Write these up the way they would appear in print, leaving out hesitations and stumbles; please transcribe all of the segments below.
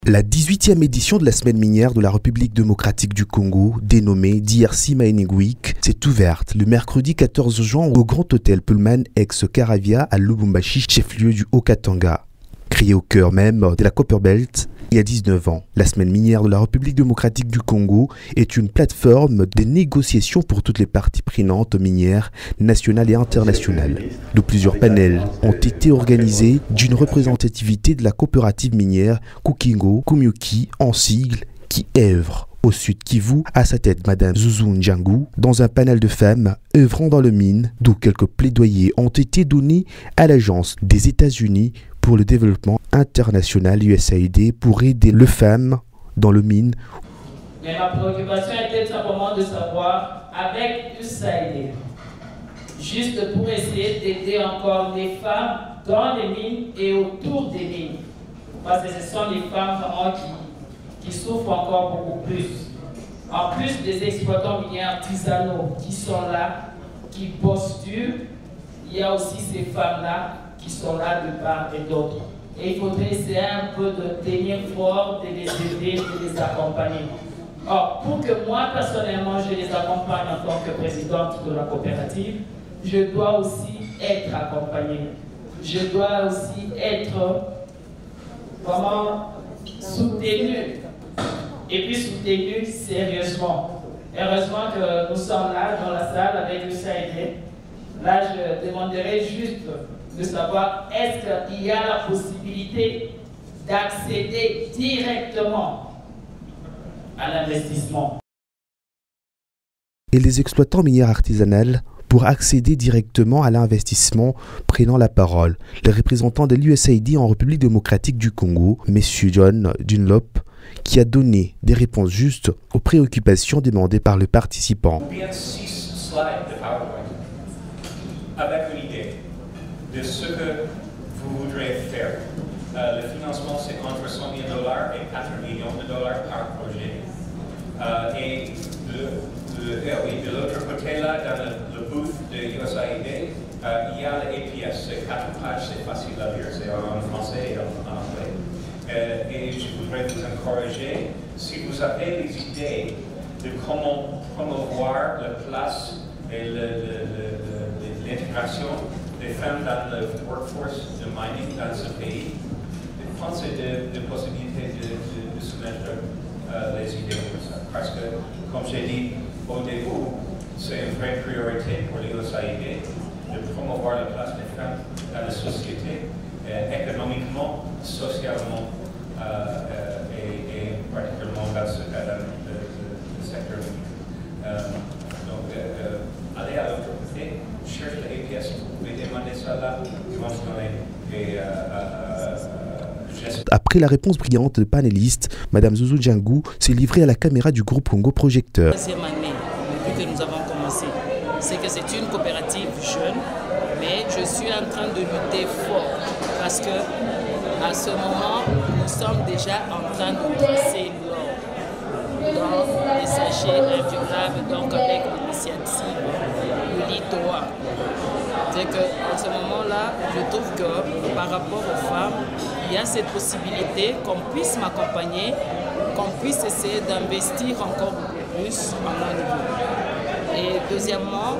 La 18e édition de la semaine minière de la République démocratique du Congo, dénommée DRC Mining Week, s'est ouverte le mercredi 14 juin au Grand Hôtel Pullman ex-Caravia à Lubumbashi, chef-lieu du Haut-Katanga. Créée au cœur même de la Copperbelt, il y a 19 ans, la semaine minière de la République démocratique du Congo est une plateforme de négociation pour toutes les parties prenantes minières nationales et internationales. De plusieurs panels ont été organisés d'une représentativité de la coopérative minière Kukingo Kumyoki en sigle qui œuvre au Sud Kivu, à sa tête Madame Zouzou Ndjangu, dans un panel de femmes œuvrant dans le mine, d'où quelques plaidoyers ont été donnés à l'Agence des États-Unis pour le développement international USAID pour aider les femmes dans le mine. Mais ma préoccupation était simplement de savoir, avec USAID, juste pour essayer d'aider encore les femmes dans les mines et autour des mines. Parce que ce sont les femmes vraiment qui souffrent encore beaucoup plus. En plus des exploitants miniers artisanaux qui sont là, qui bossent dur, il y a aussi ces femmes-là qui sont là de part et d'autre. Et il faudrait essayer un peu de tenir fort, de les aider, de les accompagner. Or, pour que moi, personnellement, je les accompagne en tant que présidente de la coopérative, je dois aussi être accompagnée. Je dois aussi être vraiment soutenue. Et puis soutenue sérieusement. Heureusement que nous sommes là dans la salle avec USAID. Là, je demanderai juste de savoir est-ce qu'il y a la possibilité d'accéder directement à l'investissement. Et les exploitants miniers artisanaux pour accéder directement à l'investissement, prenant la parole, les représentants de l'USAID en République démocratique du Congo, M. John Dunlop, qui a donné des réponses justes aux préoccupations demandées par les participants. Avec une idée de ce que vous voudrez faire. Le financement, c'est entre 100 000 $ et 4 millions de dollars par projet. Et de l'autre côté, là, dans le booth de USAID, il y a l'APS. C'est 4 pages, c'est facile à lire, c'est en français et en anglais. Et je voudrais vous encourager, si vous avez des idées de comment promouvoir la place et l'intégration des femmes dans le workforce de mining dans ce pays, pensez de possibilités de soumettre les idées comme ça. Parce que, comme j'ai dit au début, c'est une vraie priorité pour l'USAID de promouvoir la place des femmes dans la société, économiquement, socialement et particulièrement dans le secteur minier. Allez à l'autre côté, cherche le APS, vous pouvez demander ça là, ils vont se donner des gestes. Après la réponse brillante de panélistes, Mme Zouzou Ndjangu s'est livrée à la caméra du groupe Congo Projecteur. Deuxième année depuis que nous avons commencé, c'est que c'est une coopérative jeune, mais je suis en train de lutter fort parce que à ce moment, nous sommes déjà en train de tracer l'or dans les sachets indurables, donc avec l'initiative LITOA. C'est qu'en ce moment-là, je trouve que par rapport aux femmes, il y a cette possibilité qu'on puisse m'accompagner, qu'on puisse essayer d'investir encore beaucoup plus à mon niveau. Et deuxièmement,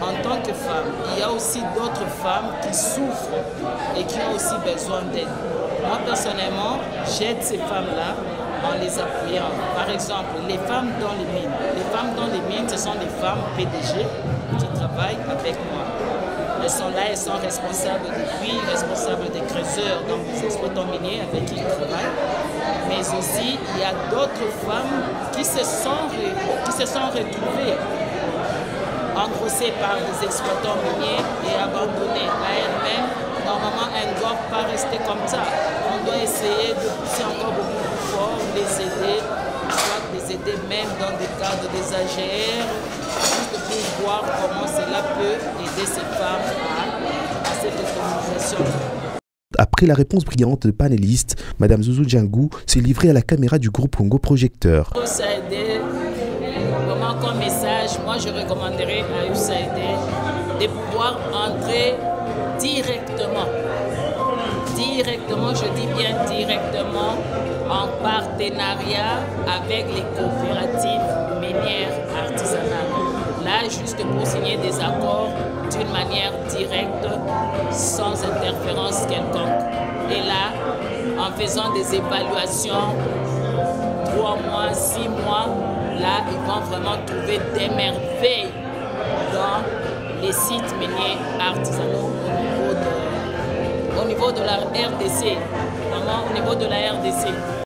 en tant que femme, il y a aussi d'autres femmes qui souffrent et qui ont aussi besoin d'aide. Moi, personnellement, j'aide ces femmes-là en les appuyant. Par exemple, les femmes dans les mines. Les femmes dans les mines, ce sont des femmes PDG qui travaillent avec moi. Elles sont là, elles sont responsables des puits, responsables des creuseurs, donc des exploitants miniers avec qui ils travaillent. Mais aussi, il y a d'autres femmes qui se sont retrouvées engrossées par des exploitants miniers et abandonnées à elles-mêmes. Normalement, elles ne doivent pas rester comme ça. On doit essayer de pousser encore beaucoup plus fort, les aider, soit les aider même dans des cadres des AGR, juste pour voir comment cela peut aider ces femmes à cette autonomisation. Après la réponse brillante de panélistes, Mme Zouzou Ndjangu s'est livrée à la caméra du groupe Congo Projecteur. USAID, vraiment comme message, moi je recommanderais à USAID de pouvoir entrer directement, je dis bien directement, en partenariat avec les coopératives minières artisanales. Là, juste pour signer des accords d'une manière directe, sans interférence quelconque. Et là, en faisant des évaluations, 3 mois, 6 mois, là, ils vont vraiment trouver des merveilles dans les sites miniers artisanaux au niveau de la RDC, vraiment au niveau de la RDC.